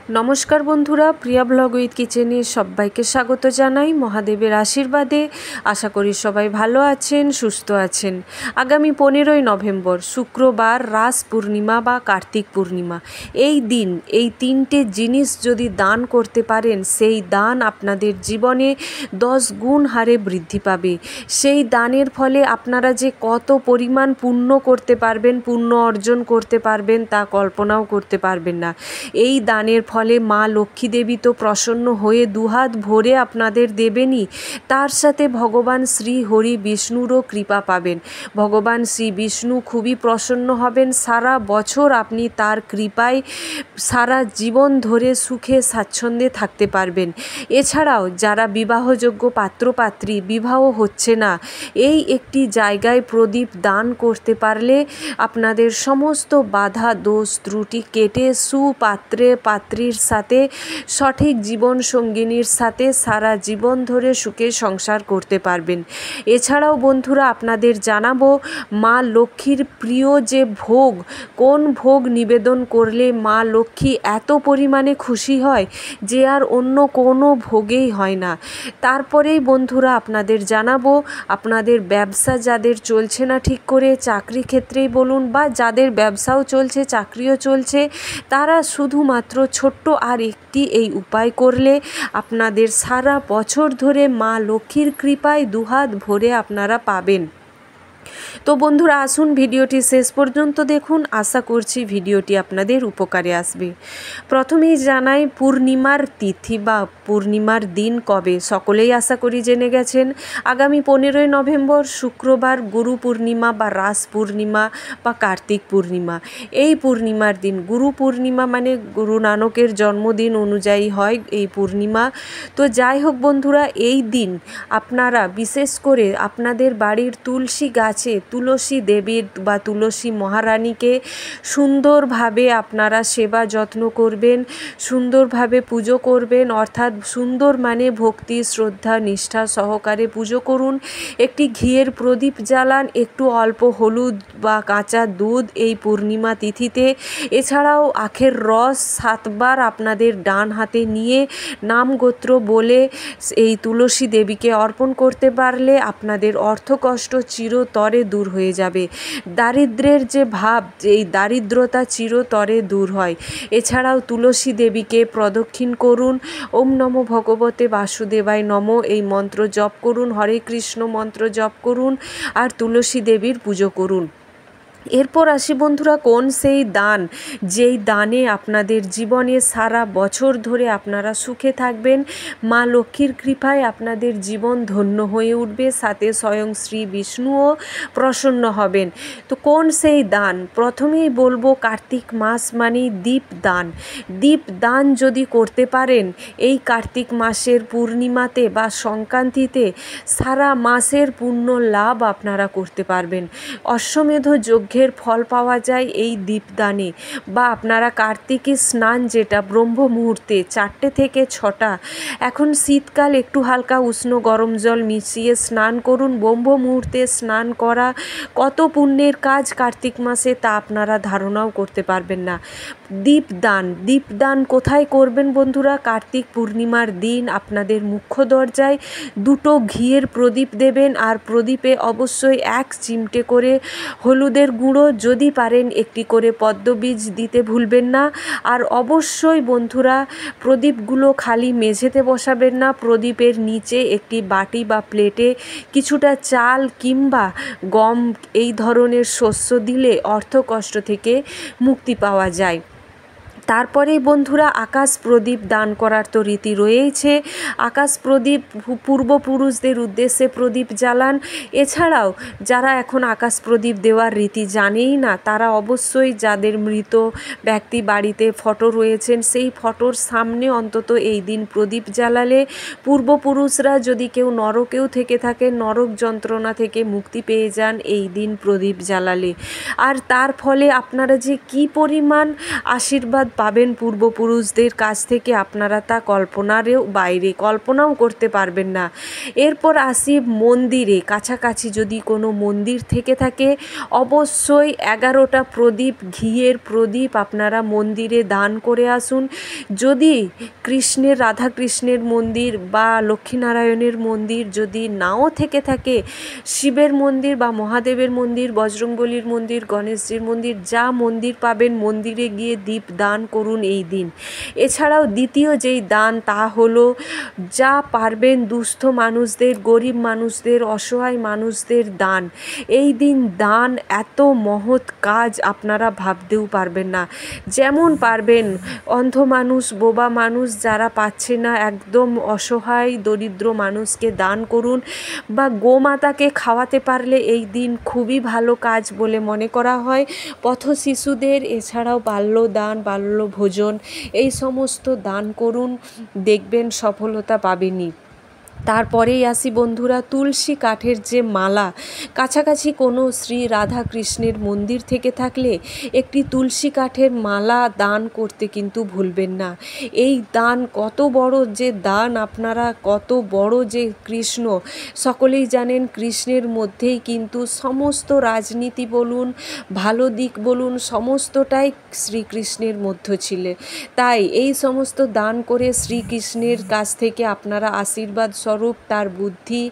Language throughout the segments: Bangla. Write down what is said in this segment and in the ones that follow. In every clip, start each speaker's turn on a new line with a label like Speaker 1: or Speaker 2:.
Speaker 1: নমস্কার বন্ধুরা, প্রিয়া ব্লগ উইথ কিচেনে সবাইকে স্বাগত জানাই। মহাদেবের আশীর্বাদে আশা করি সবাই ভালো আছেন, সুস্থ আছেন। আগামী 15ই নভেম্বর শুক্রবার রাস পূর্ণিমা বা কার্তিক পূর্ণিমা। এই দিন এই তিনটে জিনিস যদি দান করতে পারেন, সেই দান আপনাদের জীবনে 10 গুণ হারে বৃদ্ধি পাবে। সেই দানের ফলে আপনারা যে কত পরিমাণ পুণ্য করতে পারবেন, পুণ্য অর্জন করতে পারবেন, তা কল্পনাও করতে পারবেন না। এই দানের ফলে মা লক্ষ্মী দেবী তো প্রসন্ন হয়ে দুহাত ভরে আপনাদের দেবেনই, তার সাথে ভগবান শ্রী হরি বিষ্ণুরও কৃপা পাবেন। ভগবান শ্রী বিষ্ণু খুবই প্রসন্ন হবেন। সারা বছর আপনি তার কৃপায় সারা জীবন ধরে সুখে স্বাচ্ছন্দ্যে থাকতে পারবেন। এছাড়াও যারা বিবাহযোগ্য পাত্রপাত্রী, বিবাহ হচ্ছে না, এই একটি জায়গায় প্রদীপ দান করতে পারলে আপনাদের সমস্ত বাধা দোষ ত্রুটি কেটে সুপাত্রে পাত্রীর সাথে সঠিক জীবন সঙ্গিনীর সাথে সারা জীবন ধরে সুখে সংসার করতে পারবেন। এছাড়াও বন্ধুরা আপনাদের জানাবো, মা লক্ষ্মীর প্রিয় যে ভোগ, কোন ভোগ নিবেদন করলে মা লক্ষ্মী এত পরিমাণে খুশি হয় যে আর অন্য কোনো ভোগেই হয় না। তারপরেই বন্ধুরা আপনাদের জানাবো, আপনাদের ব্যবসা যাদের চলছে না ঠিক করে, চাকরি ক্ষেত্রেই বলুন বা যাদের ব্যবসাও চলছে চাকরিও চলছে, তারা শুধুমাত্র ছোট্ট আর একটি এই উপায় করলে আপনাদের সারা বছর ধরে মা লক্ষ্মীর কৃপায় দুহাত ভরে আপনারা পাবেন। তো বন্ধুরা আসুন ভিডিওটি শেষ পর্যন্ত দেখুন, আশা করছি ভিডিওটি আপনাদের উপকারে আসবে। প্রথমেই জানাই পূর্ণিমার তিথি বা পূর্ণিমার দিন কবে, সকলেই আশা করি জেনে গেছেন। আগামী 15ই নভেম্বর শুক্রবার গুরু পূর্ণিমা বা রাস পূর্ণিমা বা কার্তিক পূর্ণিমা। এই পূর্ণিমার দিন, গুরু পূর্ণিমা মানে গুরু নানকের জন্মদিন অনুযায়ী হয় এই পূর্ণিমা। তো যাই হোক বন্ধুরা, এই দিন আপনারা বিশেষ করে আপনাদের বাড়ির তুলসী গাছে তুলসী দেবীর বা তুলসী মহারানীকে সুন্দরভাবে আপনারা সেবা যত্ন করবেন, সুন্দরভাবে পুজো করবেন। অর্থাৎ সুন্দর মানে ভক্তি শ্রদ্ধা নিষ্ঠা সহকারে পুজো করুন। একটি ঘিয়ের প্রদীপ জ্বালান, একটু অল্প হলুদ বা কাঁচা দুধ এই পূর্ণিমা তিথিতে। এছাড়াও আখের রস 7 বার আপনাদের ডান হাতে নিয়ে নাম গোত্র বলে এই তুলসী দেবীকে অর্পণ করতে পারলে আপনাদের অর্থকষ্ট চিরতরে দূর হয়ে যাবে। দারিদ্র্যের যে ভাব, এই দারিদ্রতা চিরতরে দূর হয়। এছাড়াও তুলসী দেবীকে প্রদক্ষিণ করুন। ওম নমো ভগবতে বাসুদেবায় নমো এই মন্ত্র জপ করুন, হরে কৃষ্ণ মন্ত্র জপ করুন আর তুলসী দেবীর পুজো করুন। এরপর আসি বন্ধুরা, কোন সেই দান যেই দানে আপনাদের জীবনে সারা বছর ধরে আপনারা সুখে থাকবেন, মা লক্ষ্মীর কৃপায় আপনাদের জীবন ধন্য হয়ে উঠবে, সাথে স্বয়ং শ্রী বিষ্ণুও প্রসন্ন হবেন। তো কোন সেই দান? প্রথমেই বলবো কার্তিক মাস মানেই দীপ দান। দীপ দান যদি করতে পারেন এই কার্তিক মাসের পূর্ণিমাতে বা সংক্রান্তিতে, সারা মাসের পুণ্য লাভ আপনারা করতে পারবেন। অশ্বমেধ যজ্ঞের ফল পাওয়া যায় এই দীপদানে। বা আপনারা কার্তিকী স্নান, যেটা ব্রহ্ম মুহূর্তে 4টে থেকে 6টা, এখন শীতকাল, একটু হালকা উষ্ণ গরম জল মিশিয়ে স্নান করুন। ব্রহ্ম মুহূর্তে স্নান করা কত পুণ্যের কাজ কার্তিক মাসে, তা আপনারা ধারণাও করতে পারবেন না। দীপদান, দীপদান কোথায় করবেন বন্ধুরা? কার্তিক পূর্ণিমার দিন আপনাদের মুখ্য দরজায় 2টো ঘিয়ের প্রদীপ দেবেন, আর প্রদীপে অবশ্যই 1 চিমটে করে হলুদের গুঁড়ো, যদি পারেন একটি করে পদ্মবীজ দিতে ভুলবেন না। আর অবশ্যই বন্ধুরা প্রদীপগুলো খালি মেঝেতে বসাবেন না, প্রদীপের নিচে একটি বাটি বা প্লেটে কিছুটা চাল কিংবা গম এই ধরনের শস্য দিলে অর্থকষ্ট থেকে মুক্তি পাওয়া যায়। তারপরেই বন্ধুরা আকাশ প্রদীপ দান করার তো রীতি রয়েছে। আকাশ প্রদীপ পূর্বপুরুষদের উদ্দেশ্যে প্রদীপ জ্বালান। এছাড়াও যারা এখন আকাশ প্রদীপ দেওয়ার রীতি জানেই না, তারা অবশ্যই যাদের মৃত ব্যক্তি বাড়িতে ফটো রয়েছেন, সেই ফটোর সামনে অন্তত এই দিন প্রদীপ জ্বালালে পূর্বপুরুষরা যদি কেউ নরকেও থেকে থাকে, নরক যন্ত্রণা থেকে মুক্তি পেয়ে যান এই দিন প্রদীপ জ্বালালে। আর তার ফলে আপনারা যে কী পরিমাণ আশীর্বাদ পাবেন পূর্বপুরুষদের কাছ থেকে, আপনারা তা কল্পনারও বাইরে, কল্পনাও করতে পারবেন না। এরপর আসি মন্দিরে। কাছাকাছি যদি কোনো মন্দির থেকে থাকে অবশ্যই 11টা প্রদীপ, ঘিয়ের প্রদীপ আপনারা মন্দিরে দান করে আসুন। যদি কৃষ্ণের, রাধাকৃষ্ণের মন্দির বা লক্ষ্মীনারায়ণের মন্দির যদি নাও থেকে থাকে, শিবের মন্দির বা মহাদেবের মন্দির, বজরংবলীর মন্দির, গণেশজির মন্দির, যা মন্দির পাবেন মন্দিরে গিয়ে দীপ দান করুন এই দিন। এছাড়াও দ্বিতীয় যেই দান তা হলো, যা পারবেন দুস্থ মানুষদের, গরিব মানুষদের, অসহায় মানুষদের দান। এই দিন দান এত মহৎ কাজ আপনারা ভাবতেও পারবেন না। যেমন পারবেন অন্ধ মানুষ, বোবা মানুষ যারা পাচ্ছে না, একদম অসহায় দরিদ্র মানুষকে দান করুন। বা গোমাতাকে খাওয়াতে পারলে এই দিন খুবই ভালো কাজ বলে মনে করা হয়। পথ শিশুদের, এছাড়াও বাল্যদান, বাল্যভোজন, এই সমস্ত দান করুন, দেখবেন সফলতা পাবেনই। তারপরেই আসি বন্ধুরা তুলসী কাঠের যে মালা। কাছাকাছি কোনো শ্রী রাধা কৃষ্ণের মন্দির থেকে থাকলে একটি তুলসী কাঠের মালা দান করতে কিন্তু ভুলবেন না। এই দান কত বড় যে দান, আপনারা কত বড় যে কৃষ্ণ, সকলেই জানেন কৃষ্ণের মধ্যেই কিন্তু সমস্ত রাজনীতি বলুন, ভালো দিক বলুন, সমস্তটাই শ্রীকৃষ্ণের মধ্য ছিল। তাই এই সমস্ত দান করে শ্রীকৃষ্ণের কাছ থেকে আপনারা আশীর্বাদ স্বরূপ তার বুদ্ধি,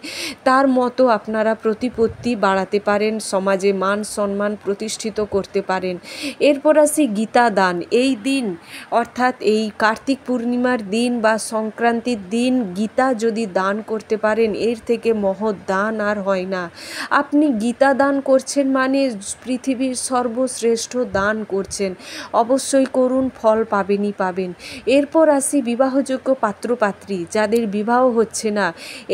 Speaker 1: তার মতো আপনারা প্রতিপত্তি বাড়াতে পারেন, সমাজে মান সম্মান প্রতিষ্ঠিত করতে পারেন। এরপর আসি গীতা দান। এই দিন অর্থাৎ এই কার্তিক পূর্ণিমার দিন বা সংক্রান্তির দিন গীতা যদি দান করতে পারেন, এর থেকে মহৎ দান আর হয় না। আপনি গীতা দান করছেন মানে পৃথিবীর সর্বশ্রেষ্ঠ দান করছেন। অবশ্যই করুন, ফল পাবেনই পাবেন। এরপর আসি বিবাহযোগ্য পাত্রপাত্রী যাদের বিবাহ হচ্ছে না,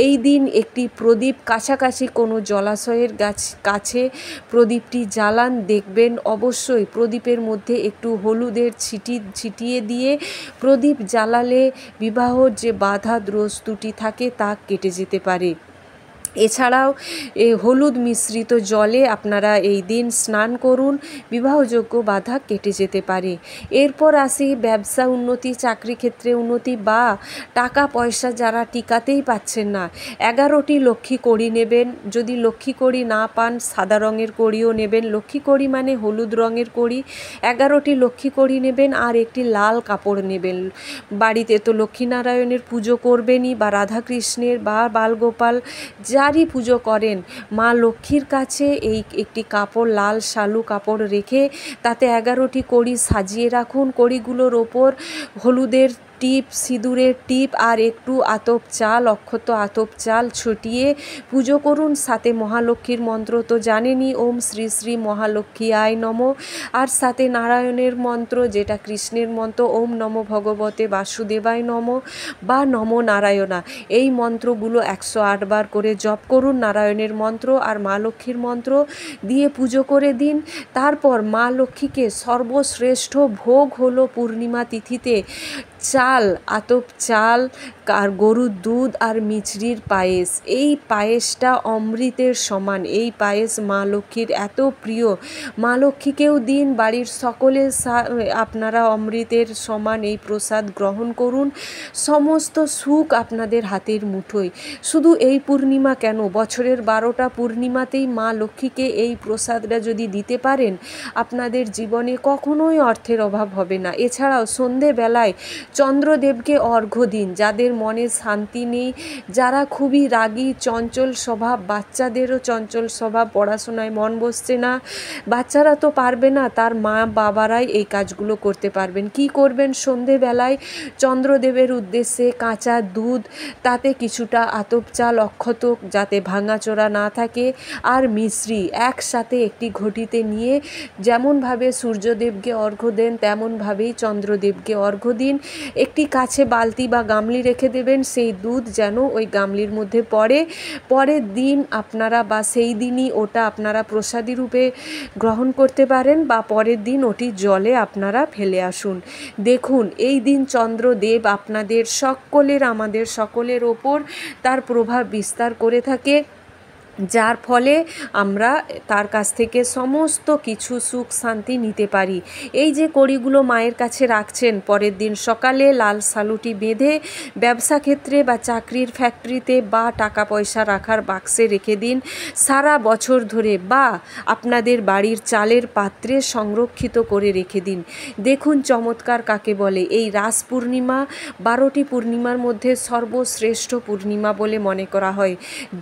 Speaker 1: এই দিন একটি প্রদীপ কাছাকাছি কোনো জলাশয়ের কাছে প্রদীপটি জ্বালান, দেখবেন অবশ্যই প্রদীপের মধ্যে একটু হলুদের ছিটিয়ে দিয়ে প্রদীপ জ্বালালে বিবাহর যে বাধা দোষ ত্রুটি থাকে তা কেটে যেতে পারে। এছাড়াও হলুদ মিশ্রিত জলে আপনারা এই দিন স্নান করুন, বিবাহযোগ্য বাধা কেটে যেতে পারে। এরপর আসি ব্যবসা উন্নতি, চাকরি ক্ষেত্রে উন্নতি বা টাকা পয়সা যারা টিকাতেই পাচ্ছেন না, 11টি লক্ষ্মী কড়ি নেবেন। যদি লক্ষ্মী কড়ি না পান সাদা রঙের কড়িও নেবেন। লক্ষ্মী কড়ি মানে হলুদ রঙের কড়ি, 11টি লক্ষ্মী কড়ি নেবেন আর একটি লাল কাপড় নেবেন। বাড়িতে তো লক্ষ্মীনারায়ণের পুজো করবেনই, বা রাধাকৃষ্ণের বা বালগোপাল যারই পুজো করেন, মা লক্ষ্মীর কাছে এই একটি কাপড়, লাল শালু কাপড় রেখে তাতে 11টি কড়ি সাজিয়ে রাখুন। কড়িগুলোর ওপর হলুদের টিপ, সিঁদুরের টিপ আর একটু আতপ চাল, অক্ষত আতপ চাল ছটিয়ে পুজো করুন। সাথে মহালক্ষ্মীর মন্ত্র তো জানেনই, ওম শ্রী শ্রী মহালক্ষ্মী আয় নম। আর সাথে নারায়ণের মন্ত্র, যেটা কৃষ্ণের মন্ত্র, ওম নম ভগবতে বাসুদেবায় নম বা নম নারায়ণা। এই মন্ত্রগুলো 108 বার করে জপ করুন, নারায়ণের মন্ত্র আর মা লক্ষ্মীর মন্ত্র দিয়ে পুজো করে দিন। তারপর মা লক্ষ্মীকে সর্বশ্রেষ্ঠ ভোগ হলো পূর্ণিমা তিথিতে চাল, আতপ চাল আর গরুর দুধ আর মিছরির পায়েস। এই পায়েসটা অমৃতের সমান। এই পায়েস মা লক্ষ্মীর এত প্রিয়, মা লক্ষ্মীকেও দিন, বাড়ির সকলে আপনারা অমৃতের সমান এই প্রসাদ গ্রহণ করুন। সমস্ত সুখ আপনাদের হাতের মুঠোয়। শুধু এই পূর্ণিমা কেন, বছরের 12টা পূর্ণিমাতেই মা লক্ষ্মীকে এই প্রসাদটা যদি দিতে পারেন, আপনাদের জীবনে কখনোই অর্থের অভাব হবে না। এছাড়াও সন্ধেবেলায় চন্দ্রদেবকে অর্ঘ্য দিন। যাদের মনে শান্তি নেই, যারা খুবই রাগী, চঞ্চল স্বভাব, বাচ্চাদেরও চঞ্চল স্বভাব, পড়াশোনায় মন বসছে না, বাচ্চারা তো পারবে না, তার মা বাবারাই এই কাজগুলো করতে পারবেন। কি করবেন, সন্ধেবেলায় চন্দ্রদেবের উদ্দেশ্যে কাঁচা দুধ, তাতে কিছুটা আতপ চাল, অক্ষত যাতে ভাঙাচোরা না থাকে, আর মিশ্রি একসাথে একটি ঘটিতে নিয়ে যেমনভাবে সূর্যদেবকে অর্ঘ্য দেন তেমনভাবেই চন্দ্রদেবকে অর্ঘ্য দিন। একটি কাছে বালতি বা গামলি রেখে দেবেন, সেই দুধ যেন ওই গামলির মধ্যে পড়ে। পরের দিন আপনারা বা সেই দিনই ওটা আপনারা প্রসাদী রূপে গ্রহণ করতে পারেন, বা পরের দিন ওটি জলে আপনারা ফেলে আসুন। দেখুন এই দিন চন্দ্রদেব আপনাদের সকলের, আমাদের সকলের ওপর তার প্রভাব বিস্তার করে থাকে। যার ফলে আমরা তার কাছ থেকে সমস্ত কিছু সুখ শান্তি নিতে পারি। এই যে কড়িগুলো মায়ের কাছে রাখছেন, পরের দিন সকালে লাল সালুটি বেঁধে ব্যবসা ক্ষেত্রে বা চাকরির ফ্যাক্টরিতে বা টাকা পয়সা রাখার বাক্সে রেখে দিন সারা বছর ধরে, বা আপনাদের বাড়ির চালের পাত্রে সংরক্ষিত করে রেখে দিন। দেখুন চমৎকার কাকে বলে। এই রাস পূর্ণিমা 12টি পূর্ণিমার মধ্যে সর্বশ্রেষ্ঠ পূর্ণিমা বলে মনে করা হয়।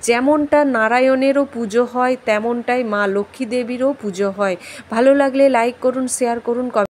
Speaker 1: যেমনটা নারায়ণেরও পুজো হয়, তেমনটাই মা লক্ষ্মী দেবীরও পুজো হয়। ভালো লাগলে লাইক করুন, শেয়ার করুন।